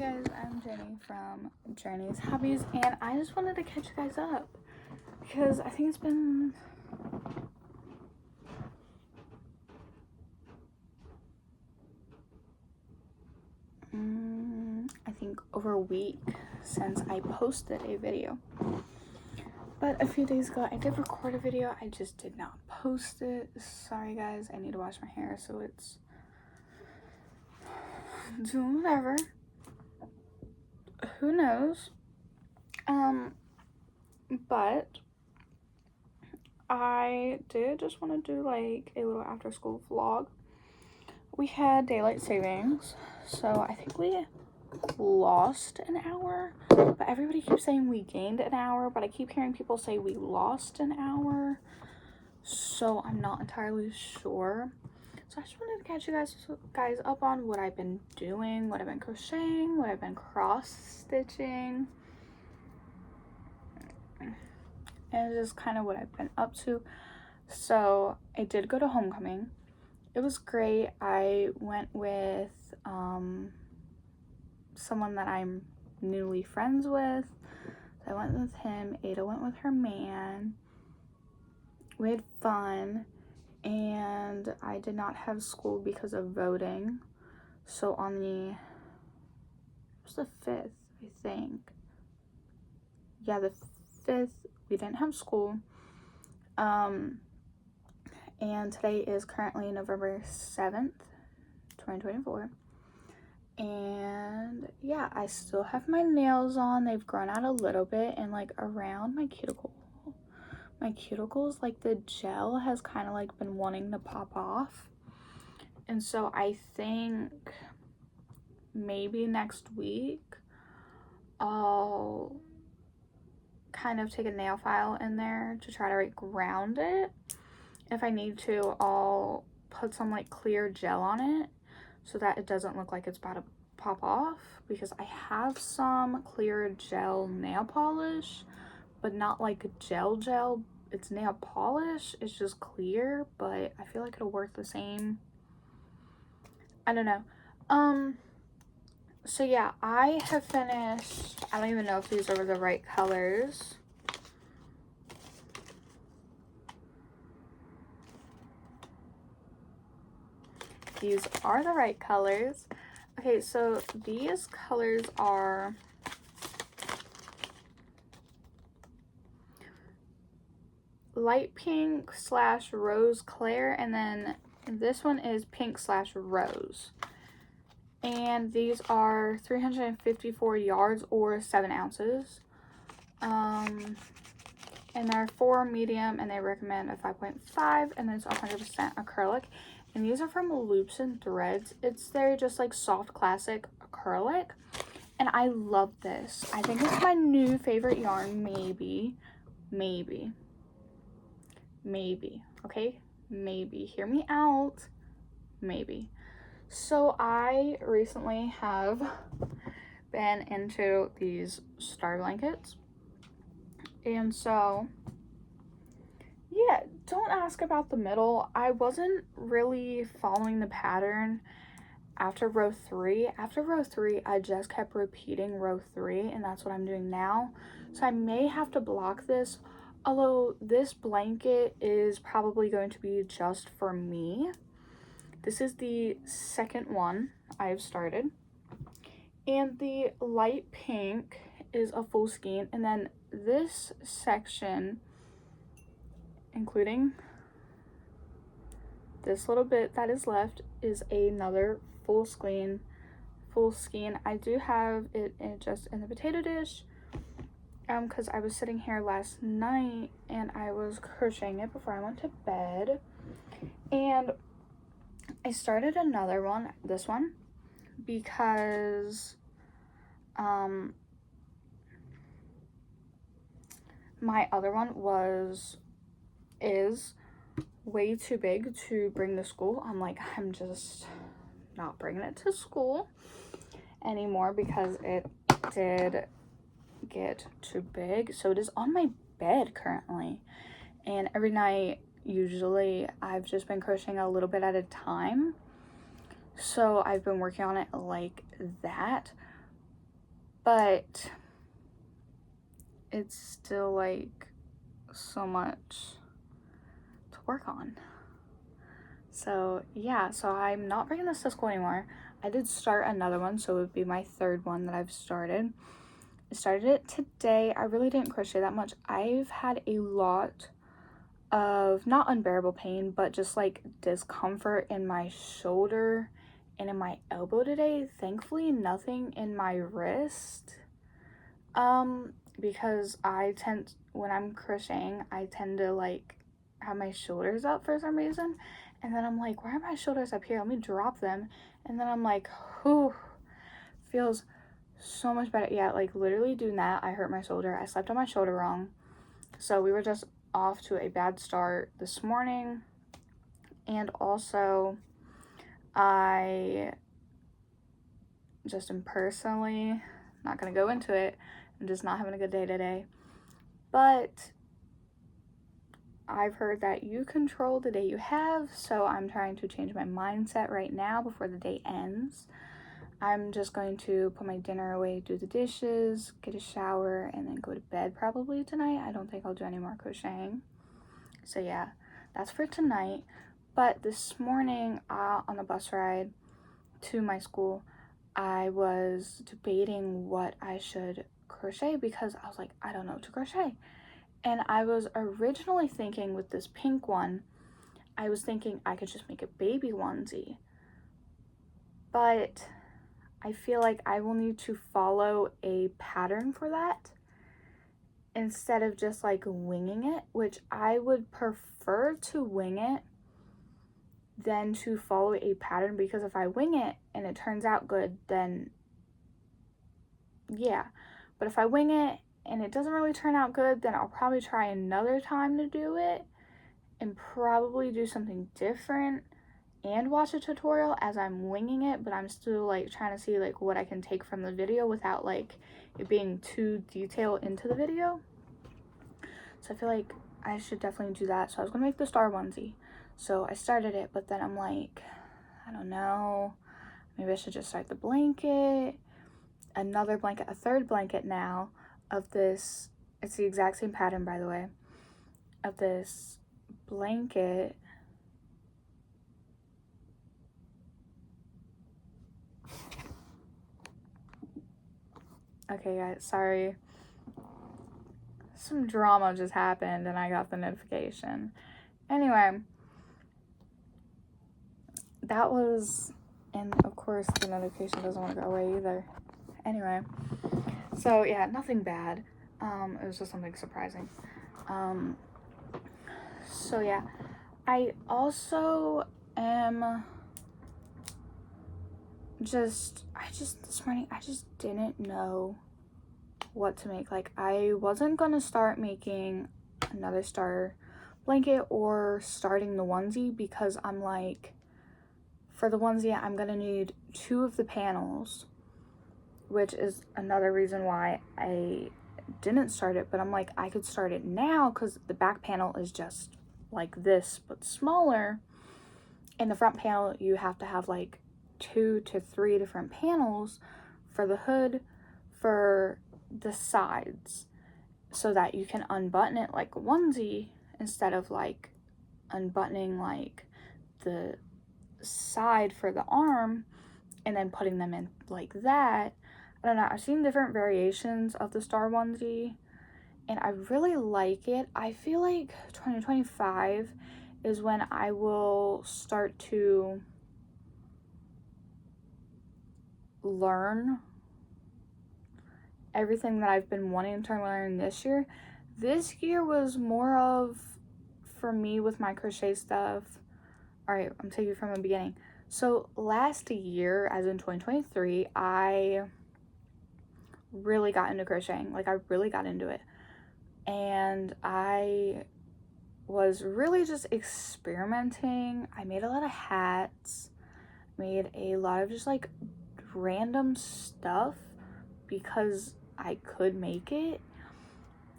guys, I'm Jenny from Journey's Hobbies, and I just wanted to catch you guys up because I think it's been over a week since I posted a video. But a few days ago I did record a video, I just did not post it. Sorry guys, I need to wash my hair, so it's doing whatever. Who knows? But I did just want to do like a little after school vlog. We had daylight savings, so I think we lost an hour, but everybody keeps saying we gained an hour, but I keep hearing people say we lost an hour, so I'm not entirely sure. So I just wanted to catch you guys up on what I've been doing, what I've been crocheting, what I've been cross-stitching, and just kind of what I've been up to. So I did go to homecoming. It was great. I went with someone that I'm newly friends with. So I went with him. Ada went with her man. We had fun, and I did not have school because of voting. So on it was the 5th, I think. Yeah, the 5th, we didn't have school. And today is currently November 7th, 2024. And yeah, I still have my nails on. They've grown out a little bit, and like around my cuticles, like the gel has kind of like been wanting to pop off. And so I think maybe next week I'll kind of take a nail file in there to try to like ground it. If I need to, I'll put some like clear gel on it so that it doesn't look like it's about to pop off, because I have some clear gel nail polish, but not like gel. It's nail polish, it's just clear, but I feel like it'll work the same. I don't know. So yeah, I have finished, I don't even know if these are the right colors. These are the right colors. Okay, so these colors are light pink / rose clair, and then this one is pink / rose. And these are 354 yards or 7 ounces. And they're 4 medium, and they recommend a 5.5, and then it's 100% acrylic. And these are from Loops and Threads. It's their just like soft classic acrylic, and I love this. I think it's my new favorite yarn. Maybe, okay, maybe, hear me out, maybe. So I recently have been into these star blankets, and so yeah, don't ask about the middle. I wasn't really following the pattern after row 3. After row 3, I just kept repeating row 3, and that's what I'm doing now. So I may have to block this, although this blanket is probably going to be just for me. This is the second one I've started, and the light pink is a full skein, and then this section, including this little bit that is left, is another full skein. I do have it just in the potato dish, because I was sitting here last night and I was crocheting it before I went to bed, and I started another one, this one, because my other one is way too big to bring to school. I'm just not bringing it to school anymore because it did get too big. So it is on my bed currently, and every night usually I've just been crocheting a little bit at a time, so I've been working on it like that. but it's still like so much to work on. So yeah, so I'm not bringing this to school anymore. I did start another one, so it would be my third one that I've started. I started it today. I really didn't crochet that much. I've had a lot of not unbearable pain, but just like discomfort in my shoulder and in my elbow today. Thankfully, nothing in my wrist. Because when I'm crocheting, I tend to like have my shoulders up for some reason. And then I'm like, why are my shoulders up here? Let me drop them. And then I'm like, whew, feels so much better. Yeah, like literally doing that, I hurt my shoulder. I slept on my shoulder wrong. So we were just off to a bad start this morning. And also, I just am personally not going to go into it. I'm just not having a good day today. But I've heard that you control the day you have, so I'm trying to change my mindset right now before the day ends. I'm just going to put my dinner away, do the dishes, get a shower, and then go to bed probably tonight. I don't think I'll do any more crocheting. So yeah, that's for tonight. But this morning on the bus ride to my school, I was debating what I should crochet because I was like, I don't know what to crochet. And I was originally thinking with this pink one, I was thinking I could just make a baby onesie. But I feel like I will need to follow a pattern for that instead of just like winging it, which I would prefer to wing it than to follow a pattern, because if I wing it and it turns out good, then yeah. But if I wing it and it doesn't really turn out good, then I'll probably try another time to do it and probably do something different and watch a tutorial as I'm winging it, but I'm still like trying to see like what I can take from the video without like it being too detailed into the video. So I feel like I should definitely do that. So I was gonna make the star onesie. So I started it, but then I'm like, I don't know, maybe I should just start the blanket, another blanket, a third blanket now of this. It's the exact same pattern, by the way, of this blanket. Okay guys, sorry. Some drama just happened and I got the notification. Anyway, that was, and of course the notification doesn't want to go away either. Anyway, so yeah, nothing bad. It was just something surprising. So yeah, I also am this morning, I just didn't know what to make. Like, I wasn't gonna start making another star blanket or starting the onesie because I'm like, for the onesie, I'm gonna need 2 of the panels, which is another reason why I didn't start it. But I'm like, I could start it now because the back panel is just like this but smaller. In the front panel, you have to have like 2 to 3 different panels for the hood, for the sides, so that you can unbutton it like a onesie instead of like unbuttoning like the side for the arm and then putting them in like that. I don't know, I've seen different variations of the star onesie and I really like it. I feel like 2025 is when I will start to learn everything that I've been wanting to learn this year. This year was more of, for me with my crochet stuff. All right, I'm taking you from the beginning. So last year, as in 2023, I really got into crocheting. Like, I really got into it. And I was really just experimenting. I made a lot of hats, made a lot of just like random stuff because I could make it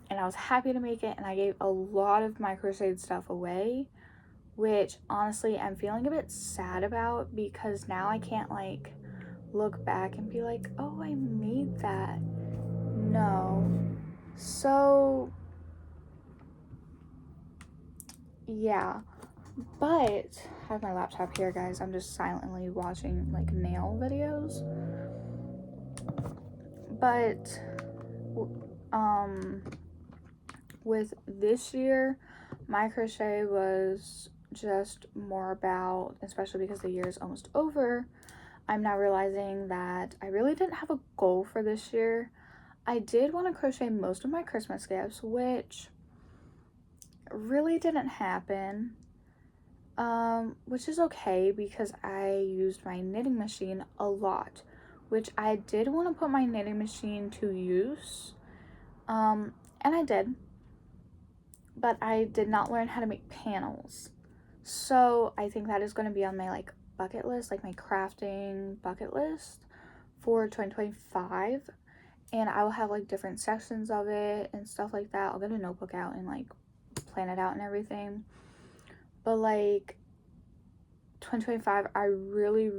and I was happy to make it, and I gave a lot of my crocheted stuff away, which honestly I'm feeling a bit sad about because now I can't like look back and be like, oh, I made that. no. So, yeah. But, I have my laptop here, guys. I'm just silently watching, like, nail videos. But, with this year, my crochet was just more about, especially because the year is almost over, I'm now realizing that I really didn't have a goal for this year. I did want to crochet most of my Christmas gifts, which really didn't happen, which is okay because I used my knitting machine a lot, which I did want to put my knitting machine to use, and I did, but I did not learn how to make panels. So I think that is going to be on my like bucket list, like my crafting bucket list for 2025. And I will have like different sections of it and stuff like that. I'll get a notebook out and like plan it out and everything. But like 2025, I really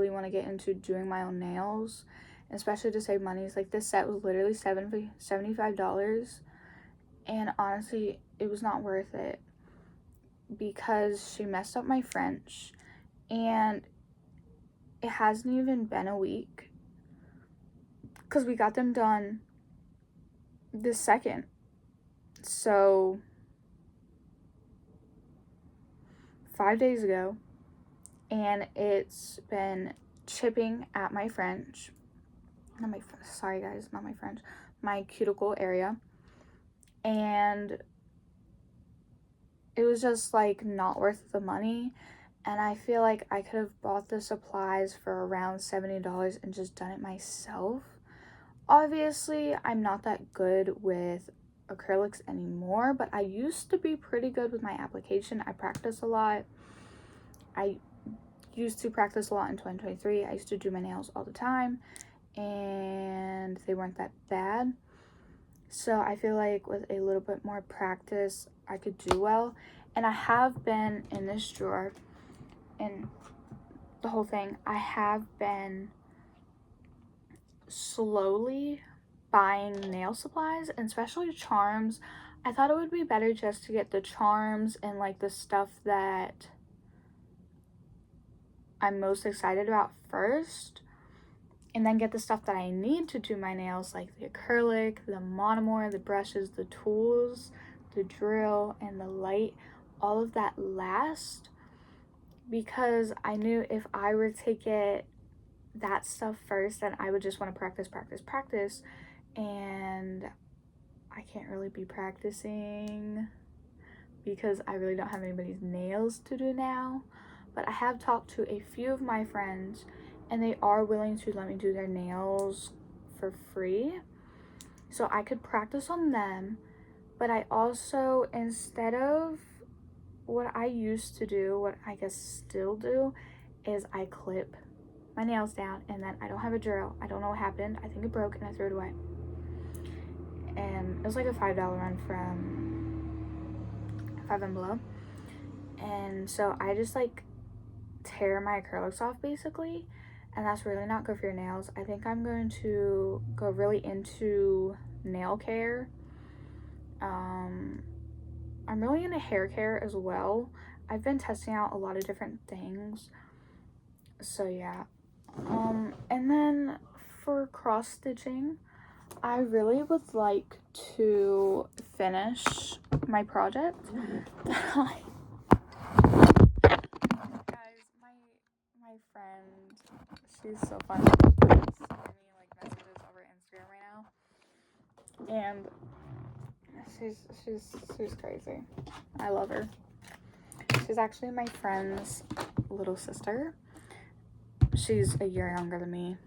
want to get into doing my own nails, especially to save money. It's like this set was literally $75, and honestly it was not worth it because she messed up my French, and it hasn't even been a week because we got them done this second. So 5 days ago, and it's been chipping at my French. Sorry guys, not my French. My cuticle area. And it was just like not worth the money. And I feel like I could have bought the supplies for around $70 and just done it myself. Obviously, I'm not that good with acrylics anymore, but I used to be pretty good with my application. I practice a lot. I used to practice a lot in 2023. I used to do my nails all the time, and they weren't that bad. So I feel like with a little bit more practice, I could do well. And I have been in this drawer, and the whole thing, I have been slowly buying nail supplies, and especially charms. I thought it would be better just to get the charms and like the stuff that I'm most excited about first, and then get the stuff that I need to do my nails, like the acrylic, the monomer, the brushes, the tools, the drill, and the light, all of that last, because I knew if I were to get that stuff first, then I would just want to practice, and I can't really be practicing because I really don't have anybody's nails to do now. But I have talked to a few of my friends, and they are willing to let me do their nails for free, so I could practice on them. But I also, instead of what I used to do, what I guess still do, is I clip my nails down, and then I don't have a drill. I don't know what happened. I think it broke and I threw it away. And it was like a $5 one from Five and Below. And so I just like tear my acrylics off basically, and that's really not good for your nails. I think I'm going to go really into nail care. I'm really into hair care as well. I've been testing out a lot of different things, so yeah. And then for cross stitching, I really would like to finish my project. Guys, my friend, she's so funny. She's sending me like messages over Instagram right now, and she's crazy. I love her. She's actually my friend's little sister. She's a year younger than me.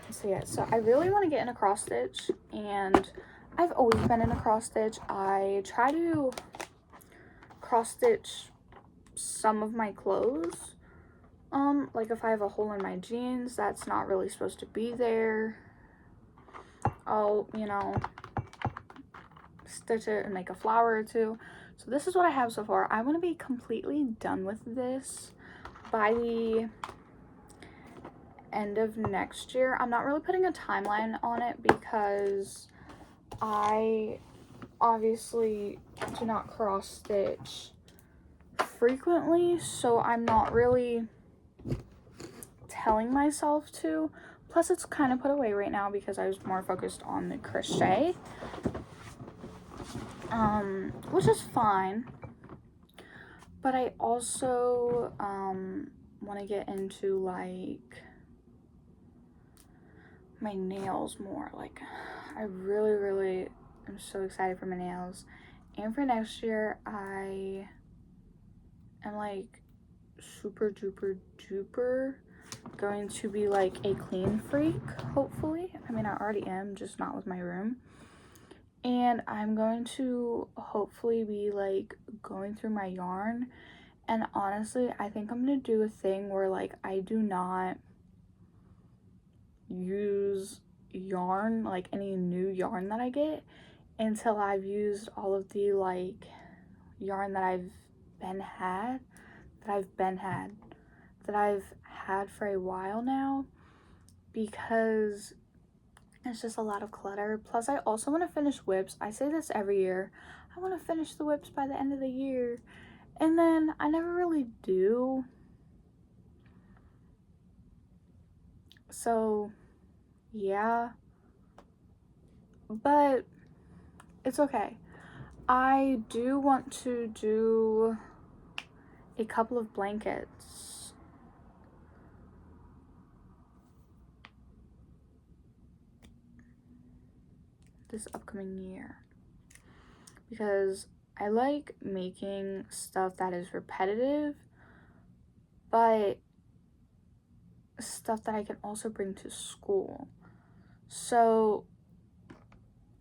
So yeah, so I really want to get in a cross stitch, and I've always been in a cross stitch. I try to cross stitch some of my clothes. Like if I have a hole in my jeans that's not really supposed to be there, I'll, you know, stitch it and make a flower or two. So this is what I have so far. I want to be completely done with this by the end of next year. I'm not really putting a timeline on it because I obviously do not cross stitch frequently, so I'm not really telling myself to. Plus it's kind of put away right now because I was more focused on the crochet, which is fine. But I also want to get into like my nails more. Like I really am so excited for my nails. And for next year, I am like super duper going to be like a clean freak, hopefully. I mean, I already am, just not with my room. And I'm going to hopefully be like going through my yarn. And honestly, I think I'm gonna do a thing where like I do not use yarn, like any new yarn that I get, until I've used all of the like yarn that I've had for a while now, because it's just a lot of clutter. Plus I also want to finish whips. I say this every year, I want to finish the whips by the end of the year, and then I never really do. So yeah, but it's okay. I do want to do a couple of blankets. This upcoming year, because I like making stuff that is repetitive, but stuff that I can also bring to school. So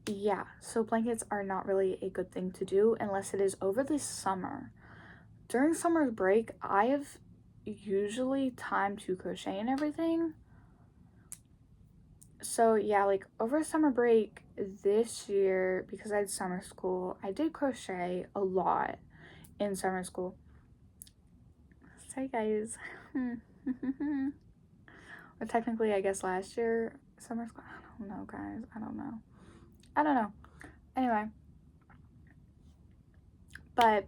yeah, so blankets are not really a good thing to do unless it is over the summer. During summer break, I have usually time to crochet and everything. So yeah, like over summer break this year, because I had summer school, I did crochet a lot in summer school. Sorry guys. But technically I guess last year summer school, I don't know guys, I don't know. Anyway, but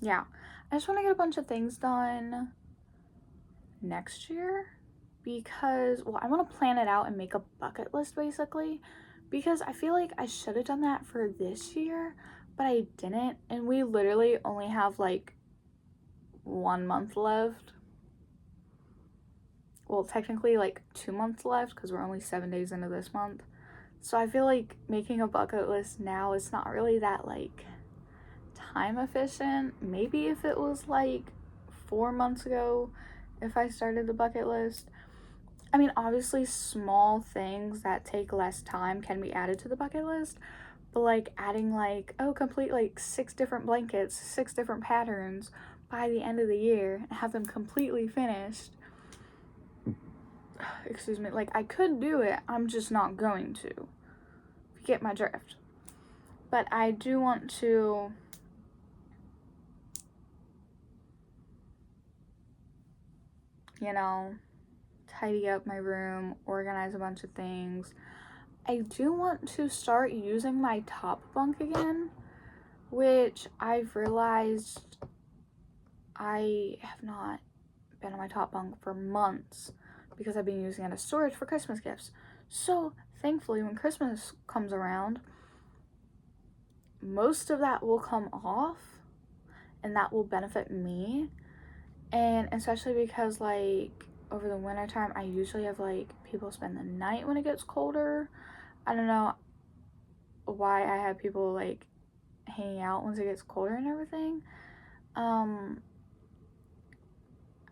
yeah, I just want to get a bunch of things done next year because, well, I want to plan it out and make a bucket list basically, because I feel like I should have done that for this year, but I didn't, and we literally only have like 1 month left. Well, technically like 2 months left because we're only 7 days into this month. So I feel like making a bucket list now is not really that like time efficient. Maybe if it was like 4 months ago, if I started the bucket list. I mean, obviously small things that take less time can be added to the bucket list, but like adding like, oh, complete like 6 different blankets, 6 different patterns by the end of the year and have them completely finished. Excuse me, like I could do it, I'm just not going to. If you get my drift. But I do want to tidy up my room, organize a bunch of things. I do want to start using my top bunk again, which I've realized I have not been on my top bunk for months because I've been using it as storage for Christmas gifts. So thankfully when Christmas comes around, most of that will come off and that will benefit me. And especially because like over the winter time, I usually have like people spend the night when it gets colder. I don't know why I have people like hanging out once it gets colder and everything. I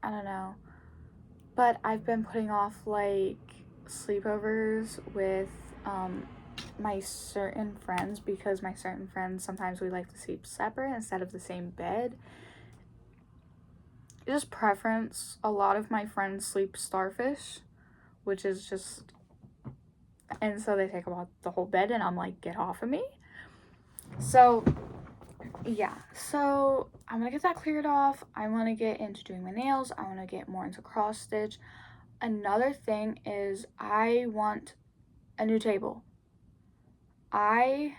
don't know. But I've been putting off like sleepovers with my certain friends, because my certain friends, sometimes we like to sleep separate instead of the same bed. Just preference. A lot of my friends sleep starfish, which is just, and so they take about the whole bed and I'm like, get off of me. So yeah, so I'm gonna get that cleared off. I want to get into doing my nails. I want to get more into cross stitch. another thing is I want a new table. I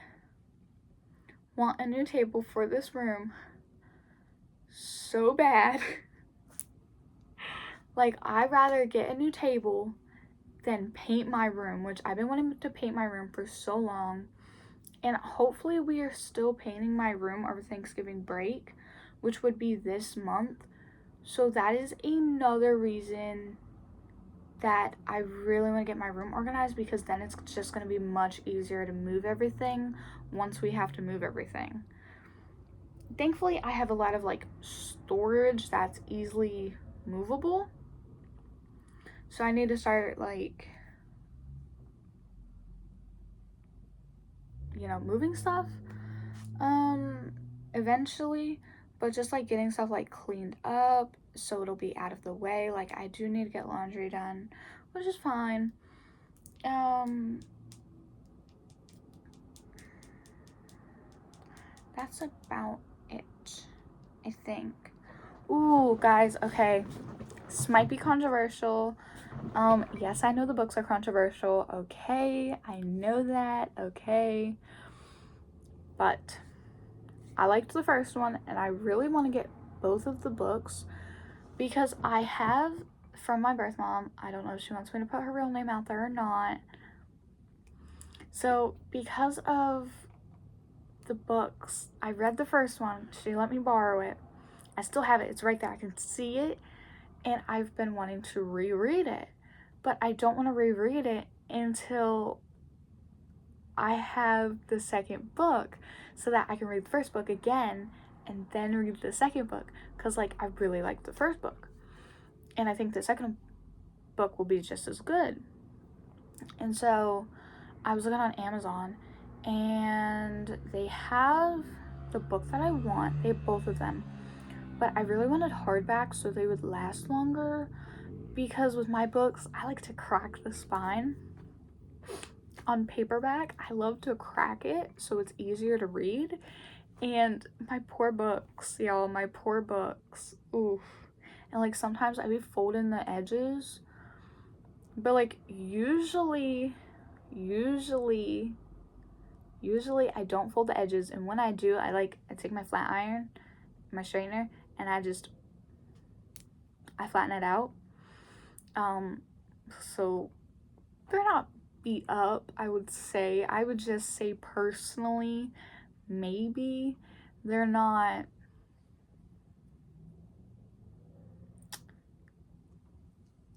want a new table for this room so bad. Like, I'd rather get a new table than paint my room, which I've been wanting to paint my room for so long. And hopefully we are still painting my room over Thanksgiving break, which would be this month. So that is another reason that I really want to get my room organized, because then it's just going to be much easier to move everything once we have to move everything. Thankfully, I have a lot of like storage that's easily movable. So I need to start like, you know, moving stuff eventually, but just like getting stuff like cleaned up so it'll be out of the way. Like, I do need to get laundry done, which is fine. That's about it, I think. Ooh, guys, okay, this might be controversial. Yes, I know the books are controversial. Okay, I know that. Okay, but I liked the first one, and I really want to get both of the books because I have, from my birth mom, I don't know if she wants me to put her real name out there or not. So because of the books, I read the first one. She let me borrow it. I still have it. It's right there. I can see it. And I've been wanting to reread it. But I don't want to reread it until I have the second book, so that I can read the first book again and then read the second book. Because, like, I really liked the first book. And I think the second book will be just as good. And so I was looking on Amazon, and they have the book that I want. They have both of them. But I really wanted hardback so they would last longer, because with my books, I like to crack the spine. On paperback, I love to crack it so it's easier to read. And my poor books, y'all, my poor books. Oof. And like sometimes I be folding the edges. But like usually I don't fold the edges, and when I do, I take my flat iron, my straightener, and I flatten it out. So they're not beat up, I would say. I would just say personally, maybe they're not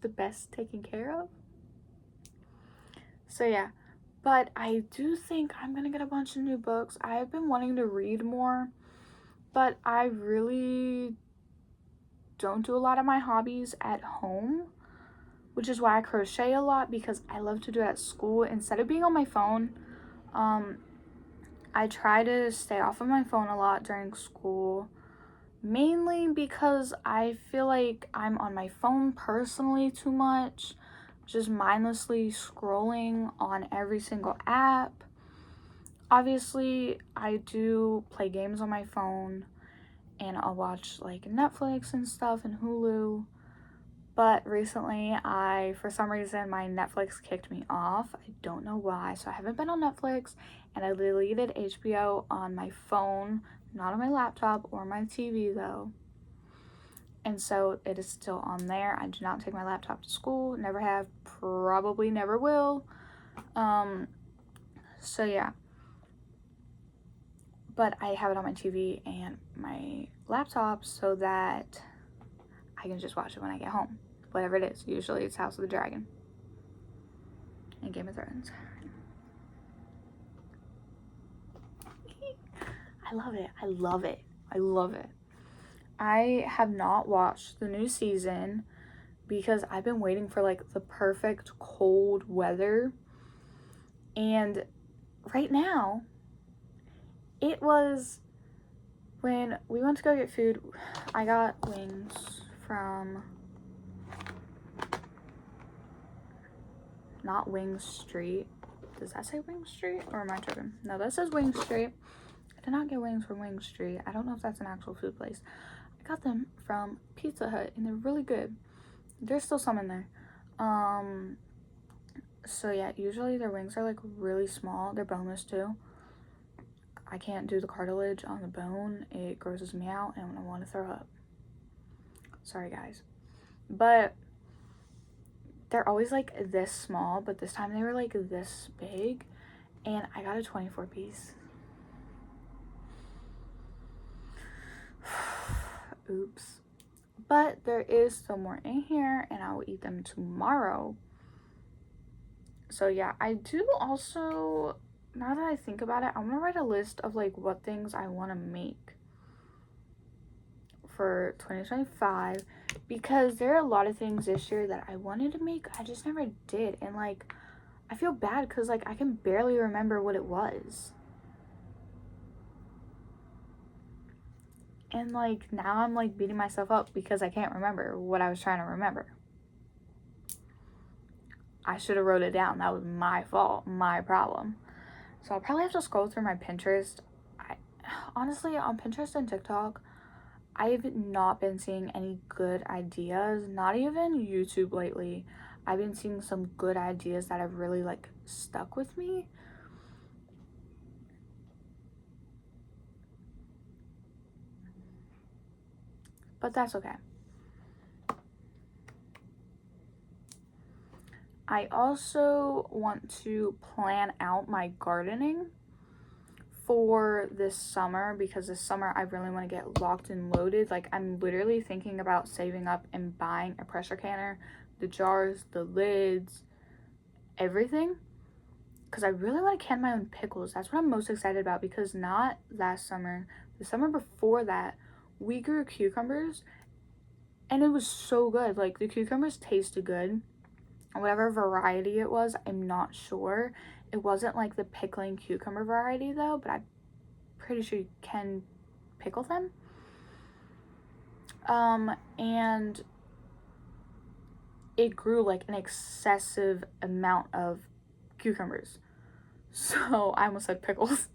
the best taken care of. So yeah, but I do think I'm gonna get a bunch of new books. I've been wanting to read more, but I really don't do a lot of my hobbies at home, which is why I crochet a lot, because I love to do it at school instead of being on my phone. I try to stay off of my phone a lot during school, mainly because I feel like I'm on my phone personally too much, just mindlessly scrolling on every single app. Obviously, I do play games on my phone, and I'll watch like Netflix and stuff and Hulu. But recently, for some reason, my Netflix kicked me off. I don't know why. So I haven't been on Netflix, and I deleted HBO on my phone, not on my laptop or my TV though. And so it is still on there. I do not take my laptop to school, never have, probably never will. So yeah. But I have it on my TV and my laptop so that I can just watch it when I get home. Whatever it is. Usually it's House of the Dragon and Game of Thrones. I love it. I love it. I love it. I have not watched the new season because I've been waiting for like the perfect cold weather. And right now, it was when we went to go get food. I got wings from, not Wing Street. Does that say Wing Street, or am I tripping? No, that says Wing Street. I did not get wings from Wing Street. I don't know if that's an actual food place. I got them from Pizza Hut, and they're really good. There's still some in there. So yeah, usually their wings are like really small. They're boneless too. I can't do the cartilage on the bone. It grosses me out and I want to throw up. Sorry guys. But they're always like this small, but this time they were like this big, and I got a 24 piece. Oops. But there is still more in here, and I will eat them tomorrow. So yeah, I do also, now that I think about it, I'm gonna write a list of like what things I want to make for 2025, because there are a lot of things this year that I wanted to make, I just never did, and like I feel bad because like I can barely remember what it was. And like now I'm like beating myself up because I can't remember what I was trying to remember. I should have wrote it down. That was my fault, my problem. So I'll probably have to scroll through my Pinterest. Honestly, on Pinterest and TikTok, I've not been seeing any good ideas. Not even YouTube lately. I've been seeing some good ideas that have really like stuck with me. But that's okay. I also want to plan out my gardening for this summer, because this summer I really want to get locked and loaded. Like I'm literally thinking about saving up and buying a pressure canner, the jars, the lids, everything, because I really want to can my own pickles. That's what I'm most excited about, because not last summer, the summer before that, we grew cucumbers and it was so good. Like the cucumbers tasted good. Whatever variety it was, I'm not sure. It wasn't like the pickling cucumber variety though, but I'm pretty sure you can pickle them. And it grew like an excessive amount of cucumbers. So I almost said pickles.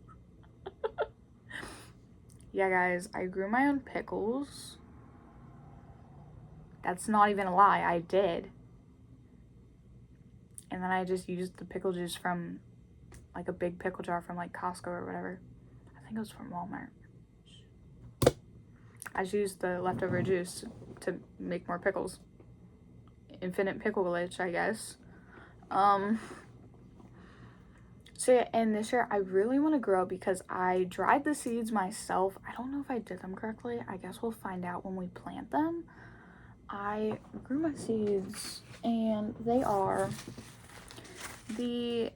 Yeah, guys, I grew my own pickles. That's not even a lie, I did. And then I just used the pickle juice from like a big pickle jar from like Costco or whatever. I think it was from Walmart. I just used the leftover juice to make more pickles. Infinite pickle glitch, I guess. So yeah, and this year I really want to grow, because I dried the seeds myself. I don't know if I did them correctly. I guess we'll find out when we plant them. I grew my seeds, and they are the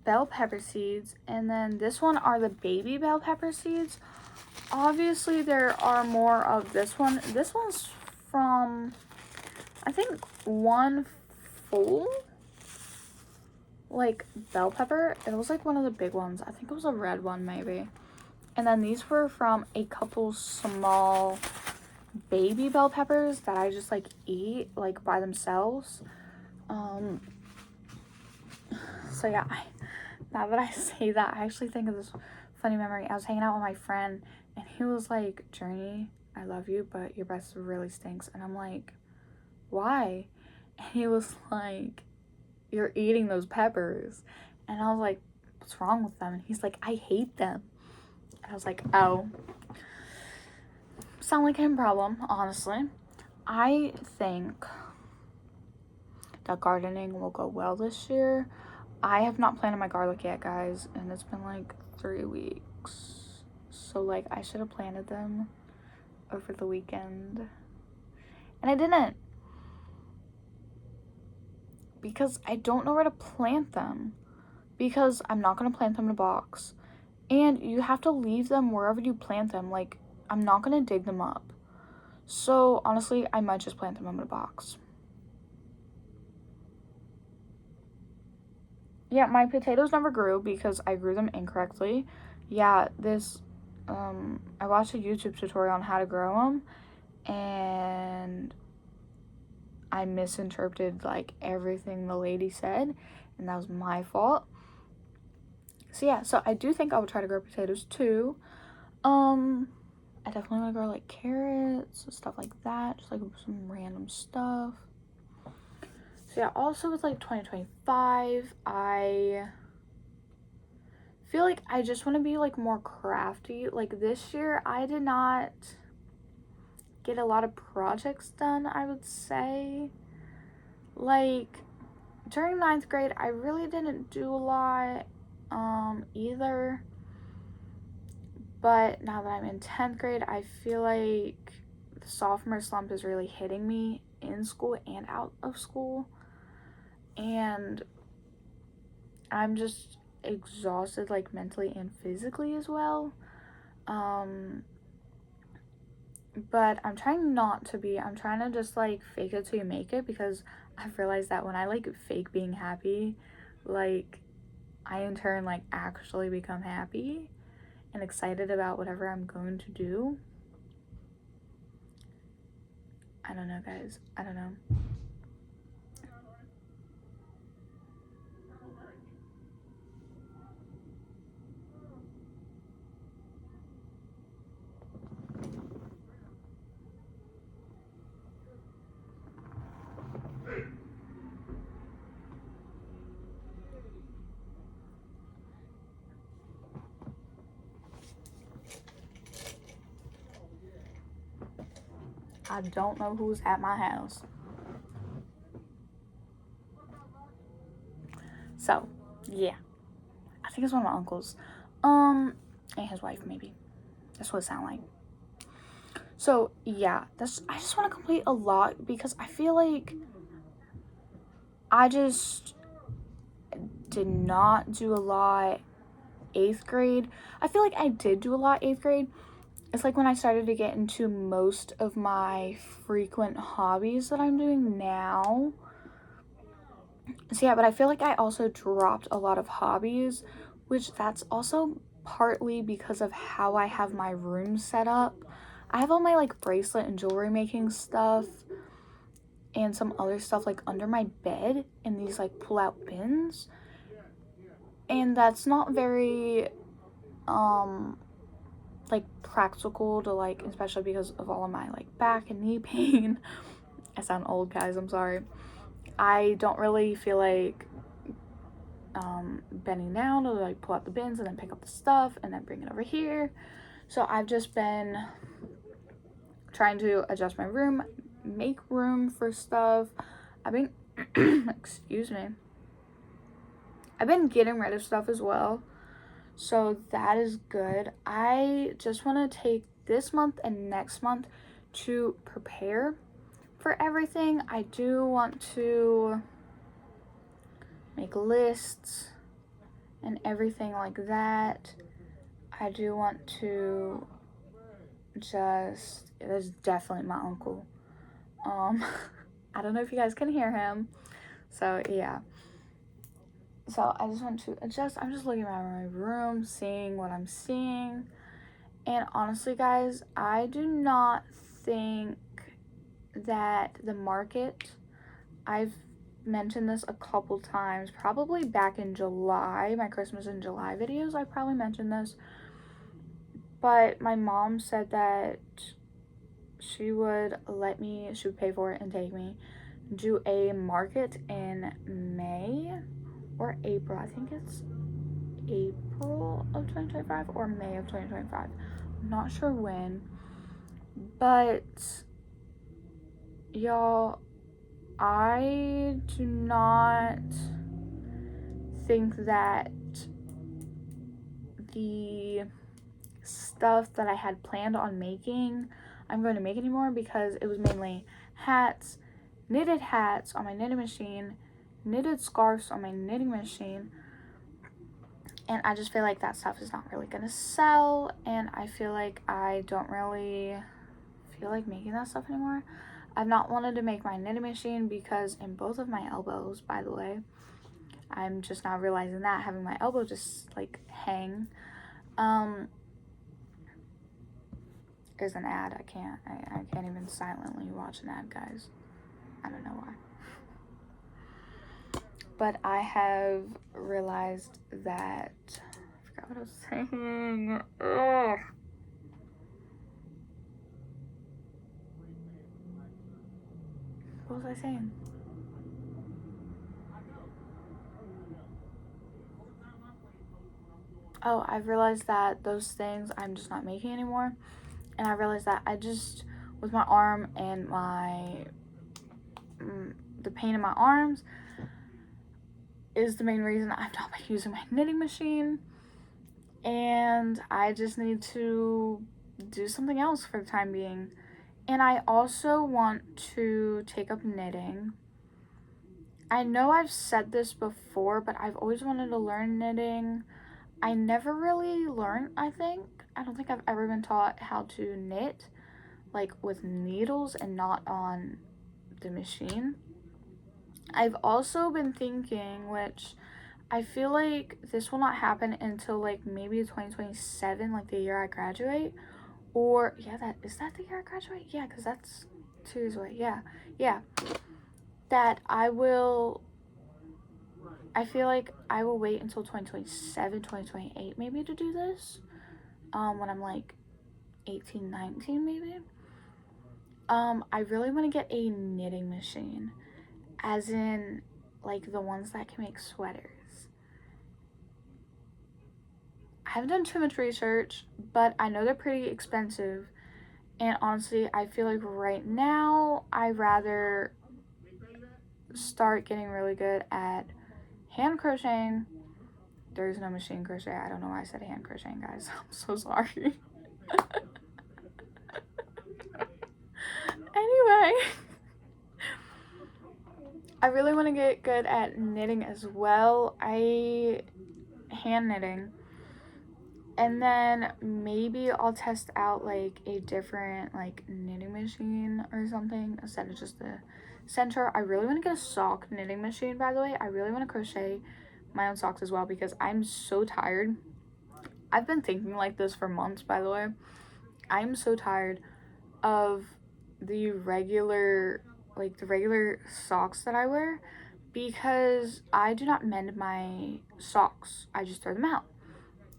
bell pepper seeds, and then this one are the baby bell pepper seeds. Obviously there are more of this one. This one's from, I think, one full like bell pepper. It was like one of the big ones. I think it was a red one maybe. And then these were from a couple small baby bell peppers that I just like eat like by themselves. So yeah, now that I say that, I actually think of this funny memory. I was hanging out with my friend and he was like, Journey, I love you, but your breath really stinks. And I'm like, why? And he was like, you're eating those peppers. And I was like, what's wrong with them? And he's like, I hate them. And I was like, oh. Sound like him problem, honestly. I think that gardening will go well this year. I have not planted my garlic yet, guys, and it's been like 3 weeks. So like I should have planted them over the weekend. And I didn't. Because I don't know where to plant them. Because I'm not going to plant them in a box. And you have to leave them wherever you plant them. Like, I'm not going to dig them up. So, honestly, I might just plant them in a box. Yeah, my potatoes never grew because I grew them incorrectly. Yeah, I watched a YouTube tutorial on how to grow them. And I misinterpreted, like, everything the lady said. And that was my fault. So, yeah, so I do think I will try to grow potatoes, too. I definitely want to grow like carrots, stuff like that, just like some random stuff. So yeah, also with like 2025, I feel like I just want to be like more crafty. Like this year, I did not get a lot of projects done, I would say. Like during 9th grade, I really didn't do a lot either. But now that I'm in 10th grade, I feel like the sophomore slump is really hitting me in school and out of school. And I'm just exhausted, like mentally and physically as well. But I'm trying not to be. I'm trying to just like fake it till you make it, because I've realized that when I like fake being happy, like I in turn like actually become happy and excited about whatever I'm going to do. I don't know, guys. I don't know. I don't know who's at my house. So, yeah. I think it's one of my uncles. And his wife, maybe. That's what it sounds like. So, yeah. I just want to complete a lot, because I feel like I just did not do a lot 8th grade. I feel like I did do a lot 8th grade. It's like when I started to get into most of my frequent hobbies that I'm doing now. So yeah, but I feel like I also dropped a lot of hobbies, which that's also partly because of how I have my room set up. I have all my like bracelet and jewelry making stuff and some other stuff like under my bed in these like pull out bins. And that's not very like practical to like, especially because of all of my like back and knee pain. I sound old, guys, I'm sorry. I don't really feel like bending down to like pull out the bins and then pick up the stuff and then bring it over here. So I've just been trying to adjust my room, make room for stuff. I've been excuse me, I've been getting rid of stuff as well, so that is good. I just want to take this month and next month to prepare for everything. I do want to make lists and everything like that. I do want to there's definitely my uncle. I don't know if you guys can hear him. So yeah. So I just want to adjust. I'm just looking around my room, seeing what I'm seeing. And honestly, guys, I do not think that the market, I've mentioned this a couple times, probably back in July, my Christmas in July videos, I probably mentioned this. But my mom said that she would pay for it and take me, do a market in May or April. I think it's April of 2025 or May of 2025. I'm not sure when. But y'all, I do not think that the stuff that I had planned on making, I'm going to make anymore, because it was mainly hats, knitted hats on my knitting machine, knitted scarves on my knitting machine, and I just feel like that stuff is not really going to sell, and I feel like I don't really feel like making that stuff anymore. I've not wanted to make my knitting machine because in both of my elbows, by the way, I'm just now realizing that, having my elbow just like hang. There's an ad. I can't even silently watch an ad, guys. I don't know why. But I have realized that, I forgot what I was saying. Ugh. What was I saying? Oh, I've realized that those things I'm just not making anymore. And I realized that with my arm and the pain in my arms is the main reason I've not been using my knitting machine. And I just need to do something else for the time being. And I also want to take up knitting. I know I've said this before, but I've always wanted to learn knitting. I never really learned, I think. I don't think I've ever been taught how to knit, like with needles and not on the machine. I've also been thinking, which I feel like this will not happen until like maybe 2027, like the year I graduate. Or, yeah, is that the year I graduate? Yeah, because that's 2 years away. Yeah. That I feel like I will wait until 2027, 2028 maybe to do this. When I'm like 18, 19 maybe. I really want to get a knitting machine. As in, like, the ones that can make sweaters. I haven't done too much research, but I know they're pretty expensive. And honestly, I feel like right now, I'd rather start getting really good at hand crocheting. There is no machine crochet. I don't know why I said hand crocheting, guys. I'm so sorry. Anyway, I really want to get good at knitting as well. Hand knitting. And then maybe I'll test out like a different like knitting machine or something instead of just the center. I really want to get a sock knitting machine, by the way. I really want to crochet my own socks as well because I'm so tired. I've been thinking like this for months, by the way. I'm so tired of the regular socks that I wear because I do not mend my socks. I just throw them out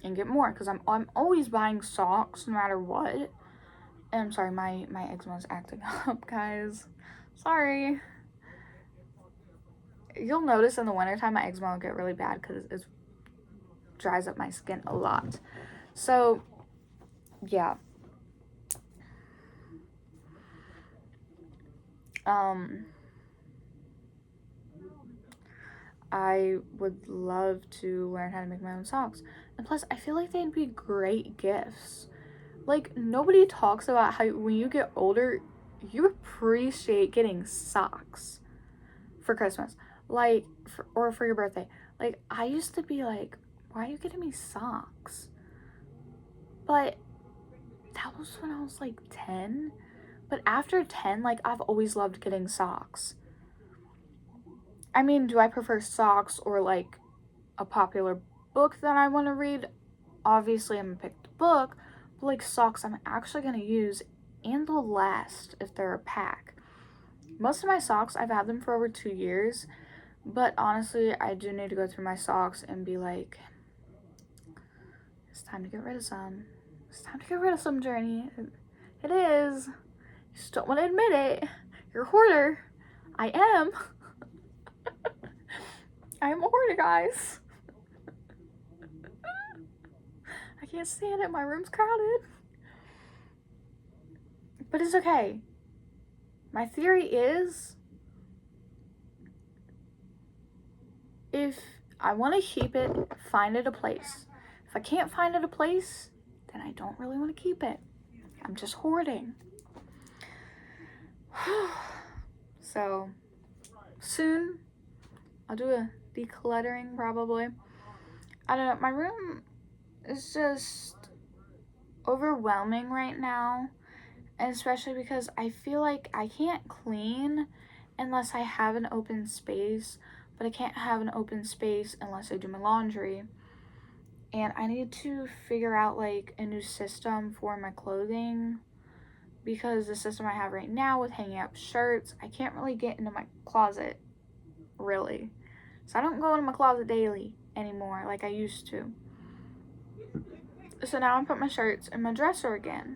and get more because I'm always buying socks no matter what. And I'm sorry, my eczema is acting up, guys. Sorry. You'll notice in the wintertime my eczema will get really bad because it dries up my skin a lot. So, yeah. I would love to learn how to make my own socks. And plus, I feel like they'd be great gifts. Like, nobody talks about how when you get older, you appreciate getting socks for Christmas. Like, or for your birthday. Like, I used to be like, why are you getting me socks? But that was when I was like 10. But after 10, like, I've always loved getting socks. I mean, do I prefer socks or like a popular book that I want to read? Obviously, I'm gonna pick the book, but like socks I'm actually gonna use and they'll last if they're a pack. Most of my socks, I've had them for over 2 years, but honestly, I do need to go through my socks and be like, it's time to get rid of some. It's time to get rid of some, Journey. It is. You just don't want to admit it. You're a hoarder. I am. I am a hoarder, guys. I can't stand it. My room's crowded. But it's okay. My theory is, if I want to keep it, find it a place. If I can't find it a place, then I don't really want to keep it. I'm just hoarding. So, soon, I'll do a decluttering probably. I don't know, my room is just overwhelming right now. And especially because I feel like I can't clean unless I have an open space. But I can't have an open space unless I do my laundry. And I need to figure out like a new system for my clothing. Because the system I have right now with hanging up shirts, I can't really get into my closet, really. So I don't go into my closet daily anymore like I used to. So now I put my shirts in my dresser again.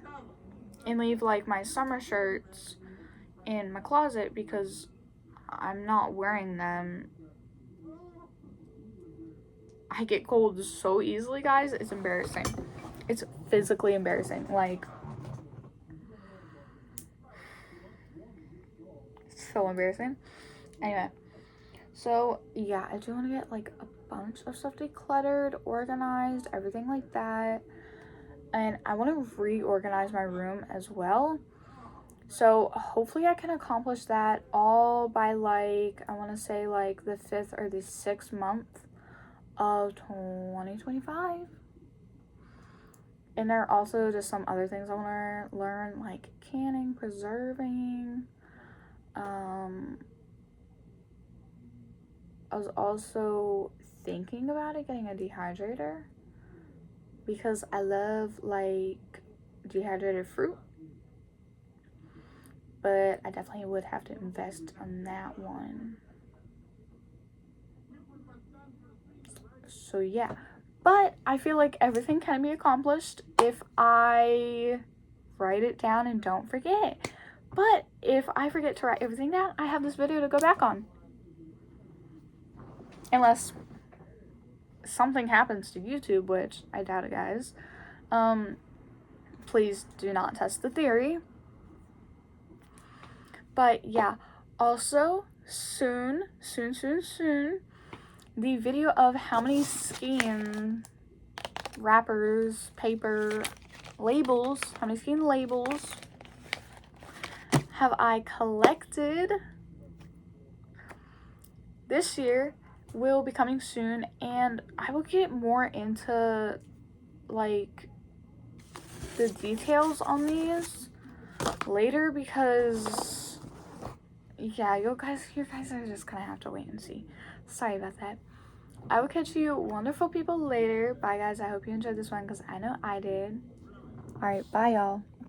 And leave like my summer shirts in my closet because I'm not wearing them. I get cold so easily, guys. It's embarrassing. It's physically embarrassing. Like, so embarrassing. Anyway, so yeah, I do want to get like a bunch of stuff decluttered, organized, everything like that. And I want to reorganize my room as well. So hopefully I can accomplish that all by like, I want to say like the 5th or the 6th month of 2025. And there are also just some other things I want to learn, like canning, preserving. I was also thinking about it, getting a dehydrator, because I love like dehydrated fruit. But I definitely would have to invest on that one. So yeah, but I feel like everything can be accomplished if I write it down and don't forget. But if I forget to write everything down, I have this video to go back on. Unless something happens to YouTube, which I doubt it, guys. Please do not test the theory. But yeah, also soon, the video of how many skein wrappers, paper, labels, how many skein labels have I collected this year will be coming soon, and I will get more into like the details on these later, because yeah, you guys are just gonna have to wait and see. Sorry about that. I will catch you wonderful people later. Bye guys, I hope you enjoyed this one because I know I did. All right, bye y'all.